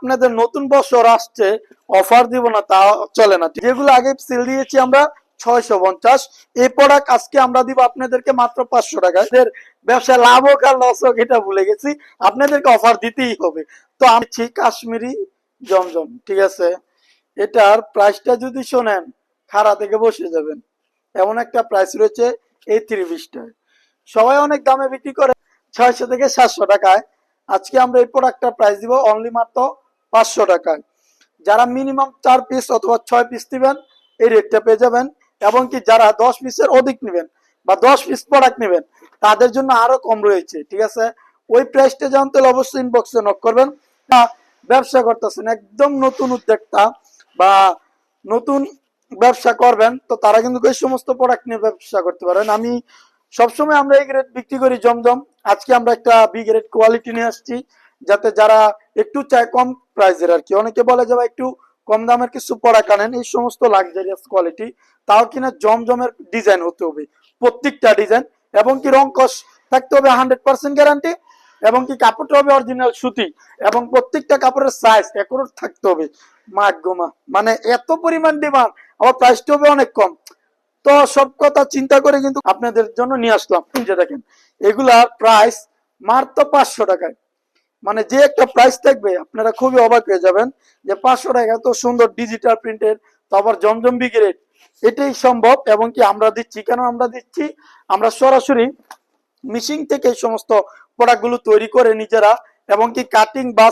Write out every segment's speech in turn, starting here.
আপনাদের নতুন বছর আসছে, অফার দিব না তা চলে না। যেগুলো আগে সেল দিয়েছি আমরা 650, এই প্রোডাক্ট আজকে আমরা দিব আপনাদেরকে মাত্র 500 টাকায়। ব্যবসা লাভ হোক আর লস হোক এটা ভুলে গেছি, আপনাদেরকে অফার দিতেই হবে। তো আমি কাশ্মীরি জমজম, ঠিক আছে, এটার প্রাইসটা যদি শোনেন খাড়া থেকে বসে যাবেন, এমন একটা প্রাইস রয়েছে এই 30-20টায়। সবাই অনেক দামে বিক্রি করে 600 থেকে 700 টাকায়, আজকে আমরা এই প্রোডাক্টটার প্রাইস দিব অনলি মাত্র 500 টাকায়। যারা মিনিমাম 4 পিস অথবা 6 পিস নেবেন এই রেটটা পেয়ে যাবেন, এবং কি যারা 10 পিসের অধিক নেবেন বা 10 পিস প্রোডাক্ট নেবেন তাদের জন্য আরো কম রয়েছে, ঠিক আছে। ওই প্রাইসটা জানতে হলে অবশ্যই ইনবক্সে নক করবেন। ব্যবসা করতেছেন, একদম নতুন উদ্যোক্তা বা নতুন ব্যবসা করবেন, তো তারা কিন্তু এই সমস্ত প্রোডাক্ট নিয়ে ব্যবসা করতে পারেন। আমি সবসময় আমরা এই গ্রেড বিক্রি করি জমজম, আজকে আমরা একটা বি গ্রেড কোয়ালিটি নিয়ে আসছি, যাতে যারা একটু চায় কম প্রাইসের আর কি, অনেকে বলে যে একটু কম দামের কিছু প্রোডাক্ট আনেন, এই সমস্ত লাক্সারিয়াস কোয়ালিটি, তাও কিনা জমজমের ডিজাইন হতে হবে, প্রত্যেকটা ডিজাইন, এবং কি রং কস থাকতে হবে 100% গ্যারান্টি, এবং কি কাপড়টা হবে অরিজিনাল সুতি, এবং প্রত্যেকটা কাপড়ের সাইজ একুরেট থাকতে হবে। মাগোমা, মানে এত পরিমাণ ডিমান্ড, আবার প্রাইসটা হবে অনেক কম। তো সব কথা চিন্তা করে কিন্তু আপনাদের জন্য নিয়ে আসলাম। যে দেখেন এগুলার প্রাইস মাত্র 500 টাকায়, মানে যে একটা প্রাইস থাকবে আপনারা খুবই অবাক হয়ে যাবেন যে 500 টাকা এত সুন্দর ডিজিটাল প্রিন্টের, তারপর জমজম বি গ্রেড, এটাই সম্ভব। এবং কি আমরা দিচ্ছি, কেন আমরা দিচ্ছি, আমরা সরাসরি মেশিন থেকে এই সমস্ত প্রোডাক্ট গুলো তৈরি করে নিজেরা, এবং কি কাটিং বা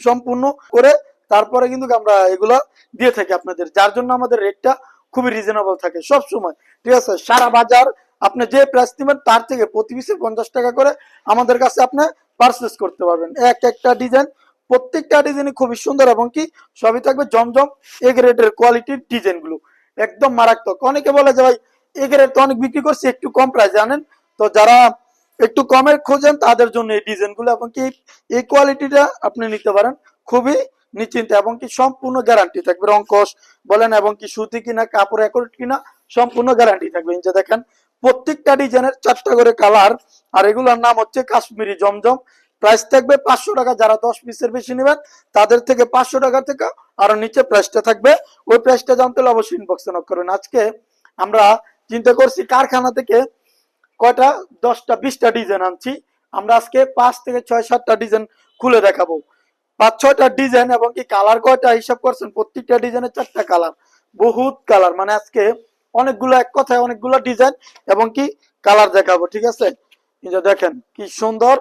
সম্পূর্ণ করে তারপরে কিন্তু আমরা এগুলো দিয়ে থাকি আপনাদের, যার জন্য আমাদের রেটটা খুবই রিজনেবল থাকে সব সময়, ঠিক আছে। সারা বাজার আপনি যে প্রাইস দিবেন তার থেকে প্রতি পিসে 50 টাকা করে আমাদের কাছে আপনি পারচেস করতে পারবেন। এক একটা ডিজাইন, প্রত্যেকটা ডিজাইনই খুবই সুন্দর, এবং কি সবই থাকবে জমজম এ গ্রেডের কোয়ালিটির ডিজাইন গুলো, একদম মারাত্মক। অনেকে বলে যে ভাই এ গ্রেড তো অনেক বিক্রি করছি, একটু কম প্রাইস জানেন, তো যারা একটু কমের খোঁজেন তাদের জন্য এই ডিজাইন গুলো, এবং কি এই কোয়ালিটিটা আপনি নিতে পারেন খুবই নিশ্চিন্তে, এবং কি সম্পূর্ণ গ্যারান্টি থাকবে, রংকশ বলেন এবং কি সুতি কিনা কাপড় অ্যাকুরেট কিনা সম্পূর্ণ গ্যারান্টি থাকবে। যে দেখেন প্রত্যেকটা ডিজাইনের 4টা করে কালার, আর এগুলোর নাম হচ্ছে কাশ্মীরি জমজম। প্রাইস থাকবে 500 টাকা, যারা 10 পিসের বেশি নেবেন তাদের থেকে 500 টাকা থেকে আরো নিচে প্রাইসটা থাকবে। ওই প্রাইসটা জানতে হলে অবশ্যই ইনবক্সে নক করবেন। আজকে আমরা চিন্তা করছি কারখানা থেকে কয়টা 10টা 20টা ডিজাইন আনছি, আমরা আজকে 5 থেকে 6-7টা ডিজাইন খুলে দেখাবো, 5-6টা ডিজাইন, এবং কি কালার কয়টা হিসাব করছেন, প্রত্যেকটা ডিজাইনের 4টা কালার, বহুত কালার, মানে আজকে অনেকগুলো, এক কথায় অনেকগুলো ডিজাইন এবং কি কালার দেখাবো, ঠিক আছে। এই যে দেখেন কি সুন্দর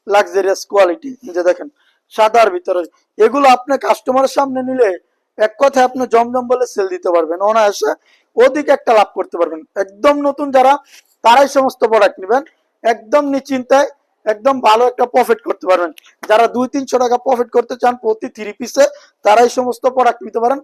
লাক্সারিয়াস কোয়ালিটি, এই যে দেখেন সাদার ভিতরে, এগুলো আপনি কাস্টমারের সামনে নিলে এক কথায় আপনি জমজম বলে সেল দিতে পারবেন, অনায়াসে অধিক একটা লাভ করতে পারবেন। একদম নতুন যারা, তারাই সমস্ত প্রোডাক্ট নেবেন একদম নিশ্চিন্তায়, একদম ভালো একটা প্রফিট করতে পারবেন। যারা 200-300 টাকা প্রফিট করতে চান প্রতি 3 পিসে, তারাই সমস্ত প্রোডাক্ট নিতে পারেন।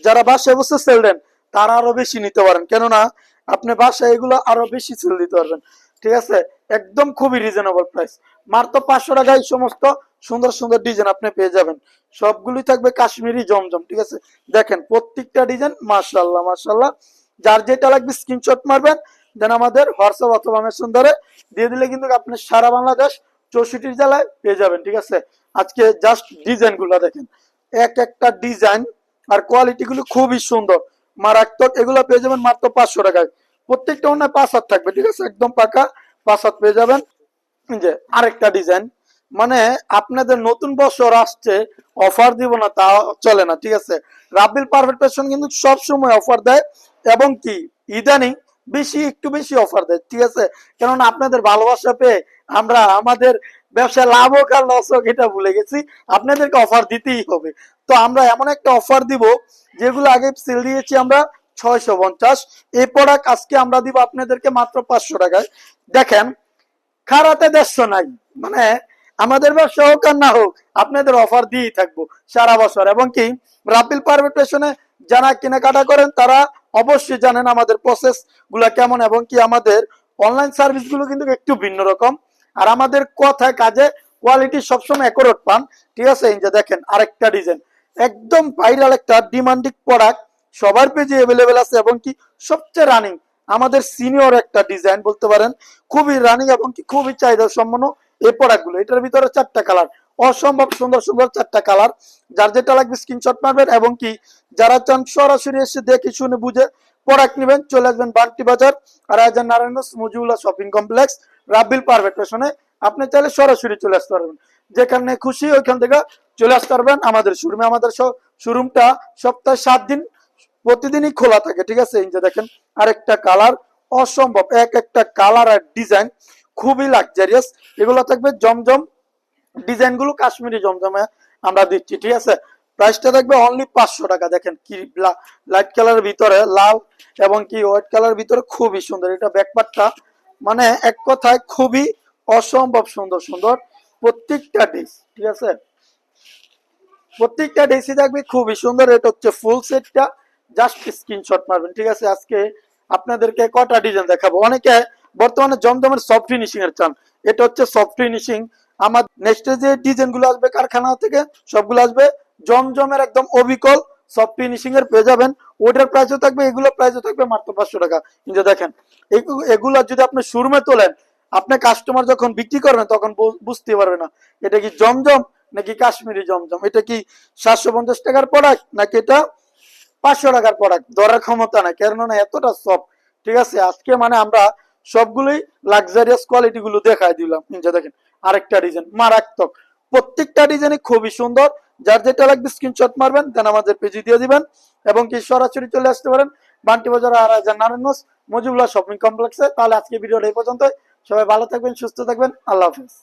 যারা বাসায় বসে সেল দেন তারা আরো বেশি নিতে পারেন, কেননা আপনি বাসায় এগুলো আরো বেশি সেল দিতে পারবেন, ঠিক আছে। একদম খুবই রিজনেবল প্রাইস, মাত্র 500 টাকায় সমস্ত সুন্দর সুন্দর ডিজাইন আপনি পেয়ে যাবেন। সবগুলোই থাকবে কাশ্মীরি জমজম, ঠিক আছে। দেখেন প্রত্যেকটা ডিজাইন মাশাআল্লাহ মাশাআল্লাহ। যার যেটা লাগবে স্ক্রিনশট মারবেন, দেন আমাদের হোয়াটসঅ্যাপ অথবা মেসেঞ্জারে ধরে দিয়ে দিলে কিন্তু আপনি সারা বাংলাদেশ 64 জেলায় পেয়ে যাবেন, ঠিক আছে। আজকে জাস্ট ডিজাইন গুলো দেখেন, এক একটা ডিজাইন আর কোয়ালিটি গুলো খুবই সুন্দর মারাত্মক, এগুলো পেয়ে যাবেন মাত্র 500 টাকায়। প্রত্যেকটা অন্য 5 হাত থাকবে, ঠিক আছে, একদম পাকা 5 হাত পেয়ে যাবেন। যে আরেকটা ডিজাইন, মানে আপনাদের নতুন বছর আসছে, অফার দিব না তা চলে না, ঠিক আছে। রাব্বিল পারফেক্ট ফ্যাশন কিন্তু সব সময় অফার দেয়, এবং কি ইদানিং একটু বেশি অফার দেয়, ঠিক আছে। কারণ আপনাদের ভালোবাসা পেয়ে আমরা আমাদের ব্যবসা লাভ হোক আর লস হোক এটা ভুলে গেছি, আপনাদেরকে অফার দিতেই হবে। তো আমরা এমন একটা অফার দিব, যেগুলো আগে সেল দিয়েছি আমরা 650, এই প্রোডাক্ট আজকে আমরা দিব আপনাদেরকে মাত্র 500 টাকায়। দেখেন খারাতে 150 নাই, মানে আমাদের ব্যবসা হোক আর না হোক আপনাদের অফার দিয়েই থাকবো সারা বছর। এবং কি রাব্বিল পারফেক্ট ফ্যাশনে যারা কেনাকাটা করেন তারা অবশ্যই জানেন আমাদের প্রসেস গুলা কেমন, এবং কি আমাদের অনলাইন সার্ভিস গুলো কিন্তু একটু ভিন্ন রকম, আর আমাদের কথায় কাজে কোয়ালিটি সবসময় একরোট পান, ঠিক আছে। এই যে দেখেন আরেকটা ডিজাইন, একদম ভাইরাল একটা ডিমান্ডিং প্রোডাক্ট, সবার পেজে অ্যাভেলেবেল আছে, এবং কি সবচেয়ে রানিং, আমাদের সিনিয়র একটা ডিজাইন বলতে পারেন, খুবই রানিং এবং কি খুবই চাহিদা সম্পন্ন এই প্রোডাক্ট গুলো। এটার ভিতরে 4টা কালার, অসম্ভব সুন্দর সুন্দর 4টা কালার। যার যেটা লাগবে স্ক্রিনশট মারবেন, এবং কি যারা চান সরাসরি এসে দেখে শুনে বুঝে প্রোডাক্ট নেবেন, চলে আসবেন বান্টি বাজার আর রাজা নারায়ণগঞ্জ মজিউল্লাহ শপিং কমপ্লেক্স রাব্বিল পারভেট স্টেশনে। আপনি চাইলে সরাসরি চলে আসতে পারবেন, যেখানে খুশি ওইখান থেকে চলে আসতে পারবেন আমাদের শোরুমে। আমাদের শোরুমটা সপ্তাহে 7 দিন প্রতিদিনই খোলা থাকে, ঠিক আছে। এই যে দেখেন আরেকটা কালার, অসম্ভব, এক একটা কালার আর ডিজাইন খুবই লাক্সারিয়াস। এগুলো থাকবে জমজম, ডিজাইন গুলো কাশ্মীরি জমজমে আমরা দিচ্ছি, ঠিক আছে। প্রাইসটা থাকবে অনলি 500 টাকা। দেখেন কি লাইট কালারের ভিতরে লাল এবং কি হোয়াইট কালারের ভিতরে খুবই সুন্দর। এটা ব্যাকপার্টটা মানে এক কথায় খুবই অসম্ভব সুন্দর সুন্দর প্রত্যেকটা ডিস, ঠিক আছে। প্রত্যেকটা ডিসি থাকবে খুবই সুন্দর। এটা হচ্ছে ফুল সেটটা, জাস্ট স্ক্রিনশট মারবেন, ঠিক আছে। আজকে আপনাদেরকে কটা ডিজাইন দেখাবো। অনেকে বর্তমানে জমজমের সফট ফিনিশিং এর চান, এটা হচ্ছে সফট ফিনিশিং। আমার নেক্সট যে ডিজাইন গুলো আসবে কারখানা থেকে সবগুলো আসবে জমজমের একদম অবিকল সফট ফিনিশিং এর পেয়ে যাবেন। ওটার প্রাইসও থাকবে, এগুলোর প্রাইসও থাকবে মাত্র 500 টাকা। কিন্তু দেখেন এগুলো যদি আপনি শোরুমে তোলেন, আপনি কাস্টমার যখন বিক্রি করবেন তখন বুঝতে পারবে না এটা কি জমজম নাকি কাশ্মীরি জমজম, এটা কি 750 টাকার প্রোডাক্ট নাকি এটা 500 টাকার প্রোডাক্ট, ধরার ক্ষমতা নাই, কেননা এতটা সফট, ঠিক আছে। আজকে মানে আমরা সবগুলোই লাক্সারিয়াস কোয়ালিটি গুলো দেখাই দিলাম। যে দেখেন আরেকটা ডিজাইন মারাত্মক, প্রত্যেকটা ডিজাইনই খুবই সুন্দর। যার যেটা লাগবে স্ক্রিনশট মারবেন, দেন আমাদের পেজে দিয়ে দিবেন, এবং কি সরাসরি চলে আসতে পারেন বান্টি বাজার আর নারায়ণগঞ্জ মজিবুল্লাহ শপিং কমপ্লেক্সে। তাহলে আজকে ভিডিওটা এই পর্যন্ত। সবাই ভালো থাকবেন, সুস্থ থাকবেন, আল্লাহ হাফেজ।